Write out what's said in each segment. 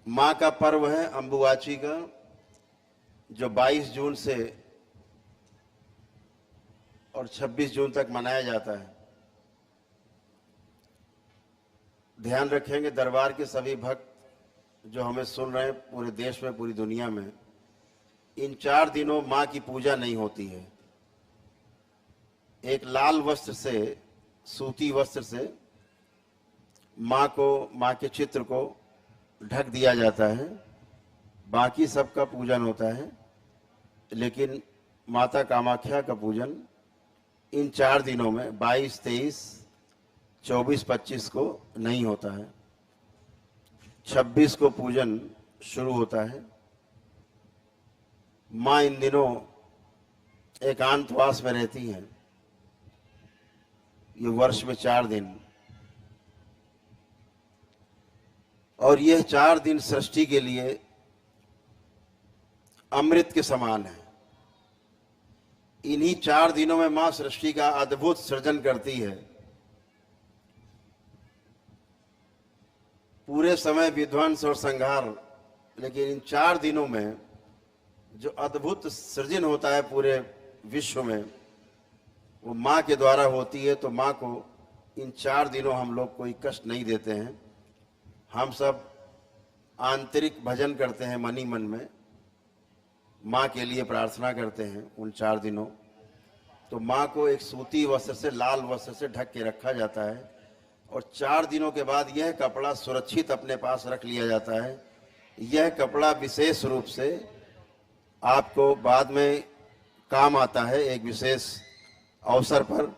माँ का पर्व है अम्बुवाची का, जो 22 जून से और 26 जून तक मनाया जाता है। ध्यान रखेंगे दरबार के सभी भक्त जो हमें सुन रहे हैं पूरे देश में, पूरी दुनिया में, इन 4 दिनों माँ की पूजा नहीं होती है। एक लाल वस्त्र से, सूती वस्त्र से माँ को, माँ के चित्र को ढक दिया जाता है। बाकी सबका पूजन होता है, लेकिन माता कामाख्या का पूजन इन 4 दिनों में 22, 23, 24, 25 को नहीं होता है। 26 को पूजन शुरू होता है। माँ इन दिनों एकांतवास में रहती हैं। ये वर्ष में 4 दिन, और यह 4 दिन सृष्टि के लिए अमृत के समान है। इन्हीं 4 दिनों में मां सृष्टि का अद्भुत सृजन करती है। पूरे समय विध्वंस और संहार, लेकिन इन 4 दिनों में जो अद्भुत सृजन होता है पूरे विश्व में, वो मां के द्वारा होती है। तो मां को इन 4 दिनों हम लोग कोई कष्ट नहीं देते हैं। हम सब आंतरिक भजन करते हैं, मनी मन में माँ के लिए प्रार्थना करते हैं उन 4 दिनों। तो माँ को एक सूती वस्त्र से, लाल वस्त्र से ढक के रखा जाता है, और 4 दिनों के बाद यह कपड़ा सुरक्षित अपने पास रख लिया जाता है। यह कपड़ा विशेष रूप से आपको बाद में काम आता है, एक विशेष अवसर पर।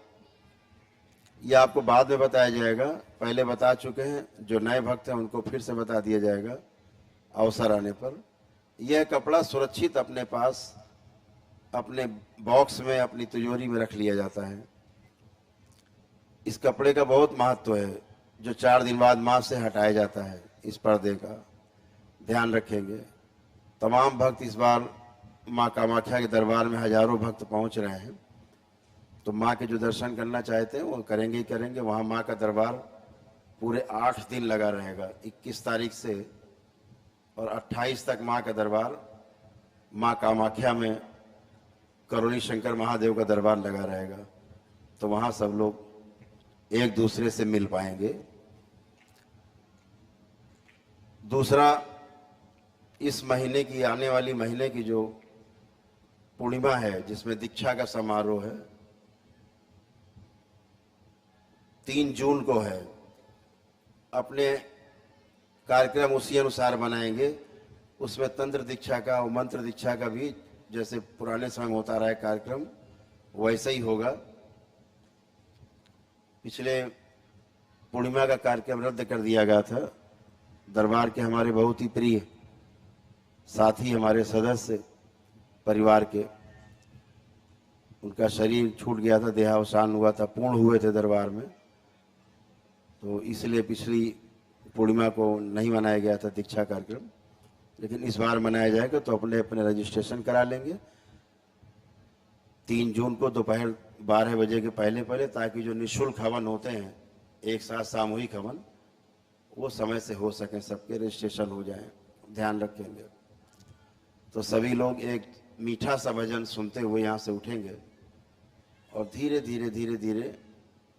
यह आपको बाद में बताया जाएगा, पहले बता चुके हैं। जो नए भक्त हैं उनको फिर से बता दिया जाएगा अवसर आने पर। यह कपड़ा सुरक्षित अपने पास, अपने बॉक्स में, अपनी तिजोरी में रख लिया जाता है। इस कपड़े का बहुत महत्व है, जो 4 दिन बाद माँ से हटाया जाता है। इस पर्दे का ध्यान रखेंगे। तमाम भक्त इस बार माँ कामाख्या के दरबार में हजारों भक्त पहुँच रहे हैं। तो माँ के जो दर्शन करना चाहते हैं वो करेंगे ही करेंगे। वहाँ माँ का दरबार पूरे 8 दिन लगा रहेगा। 21 तारीख से और 28 तक माँ का दरबार, माँ कामाख्या में करोली शंकर महादेव का दरबार लगा रहेगा। तो वहाँ सब लोग एक दूसरे से मिल पाएंगे। दूसरा, इस महीने की, आने वाली महीने की जो पूर्णिमा है, जिसमें दीक्षा का समारोह है, 3 जून को है। अपने कार्यक्रम उसी अनुसार बनाएंगे। उसमें तंत्र दीक्षा का और मंत्र दीक्षा का भी, जैसे पुराने समय में होता रहा है कार्यक्रम, वैसे ही होगा। पिछले पूर्णिमा का कार्यक्रम रद्द कर दिया गया था। दरबार के हमारे बहुत ही प्रिय साथी, हमारे सदस्य परिवार के, उनका शरीर छूट गया था, देहावसान हुआ था, पूर्ण हुए थे दरबार में। तो इसलिए पिछली पूर्णिमा को नहीं मनाया गया था दीक्षा कार्यक्रम, लेकिन इस बार मनाया जाएगा। तो अपने अपने रजिस्ट्रेशन करा लेंगे 3 जून को दोपहर 12 बजे के पहले पहले, ताकि जो निःशुल्क हवन होते हैं, एक साथ सामूहिक हवन, वो समय से हो सके, सबके रजिस्ट्रेशन हो जाए। ध्यान रखेंगे। तो सभी लोग एक मीठा सा भजन सुनते हुए यहाँ से उठेंगे और धीरे धीरे धीरे धीरे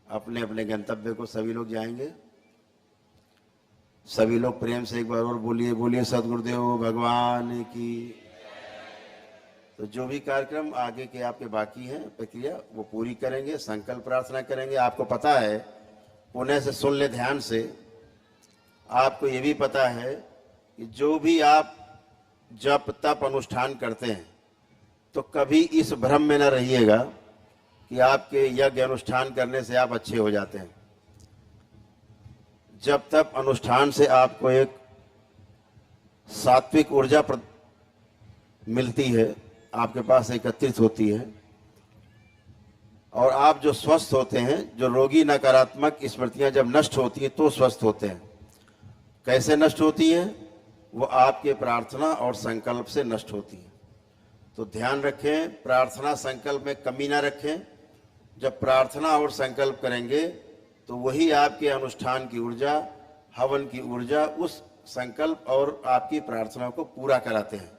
अपने अपने गंतव्य को सभी लोग जाएंगे। सभी लोग प्रेम से एक बार और बोलिए, बोलिए सद्गुरुदेव भगवान की। तो जो भी कार्यक्रम आगे के आपके बाकी हैं प्रक्रिया, वो पूरी करेंगे, संकल्प प्रार्थना करेंगे। आपको पता है, पुनः से सुन ले ध्यान से, आपको ये भी पता है कि जो भी आप जप तप अनुष्ठान करते हैं, तो कभी इस भ्रम में न रहिएगा कि आपके यज्ञ अनुष्ठान करने से आप अच्छे हो जाते हैं। जब तप अनुष्ठान से आपको एक सात्विक ऊर्जा मिलती है, आपके पास एकत्रित होती है, और आप जो स्वस्थ होते हैं, जो रोगी नकारात्मक स्मृतियां जब नष्ट होती हैं तो स्वस्थ होते हैं। कैसे नष्ट होती हैं? वो आपके प्रार्थना और संकल्प से नष्ट होती है। तो ध्यान रखें, प्रार्थना संकल्प में कमी ना रखें। जब प्रार्थना और संकल्प करेंगे तो वही आपके अनुष्ठान की ऊर्जा, हवन की ऊर्जा उस संकल्प और आपकी प्रार्थनाओं को पूरा कराते हैं।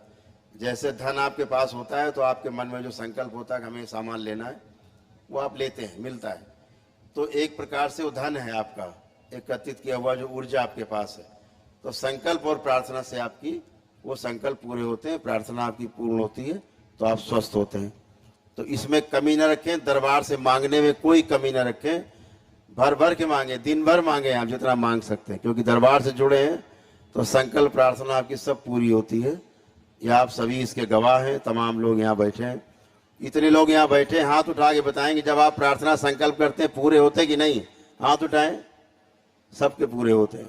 जैसे धन आपके पास होता है तो आपके मन में जो संकल्प होता है कि हमें सामान लेना है, वो आप लेते हैं, मिलता है। तो एक प्रकार से वो धन है आपका एकत्रित किया हुआ जो ऊर्जा आपके पास है। तो संकल्प और प्रार्थना से आपकी वो संकल्प पूरे होते हैं, प्रार्थना आपकी पूर्ण होती है, तो आप स्वस्थ होते हैं। तो इसमें कमी न रखें, दरबार से मांगने में कोई कमी न रखें, भर भर के मांगे, दिन भर मांगे, आप जितना मांग सकते हैं, क्योंकि दरबार से जुड़े हैं तो संकल्प प्रार्थना आपकी सब पूरी होती है। यह आप सभी इसके गवाह हैं, तमाम लोग यहाँ बैठे हैं। इतने लोग यहाँ बैठे हैं, हाथ उठा के बताएंगे जब आप प्रार्थना संकल्प करते हैं पूरे होते कि नहीं? हाथ उठाएं, सबके पूरे होते हैं।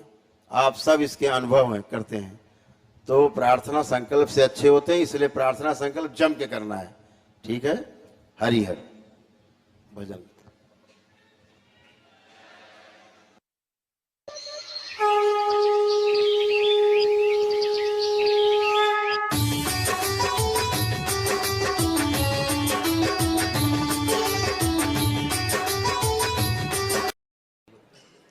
आप सब इसके अनुभव हैं, करते हैं। तो प्रार्थना संकल्प से अच्छे होते हैं, इसलिए प्रार्थना संकल्प जम के करना है। ठीक है? हरि हर भजन।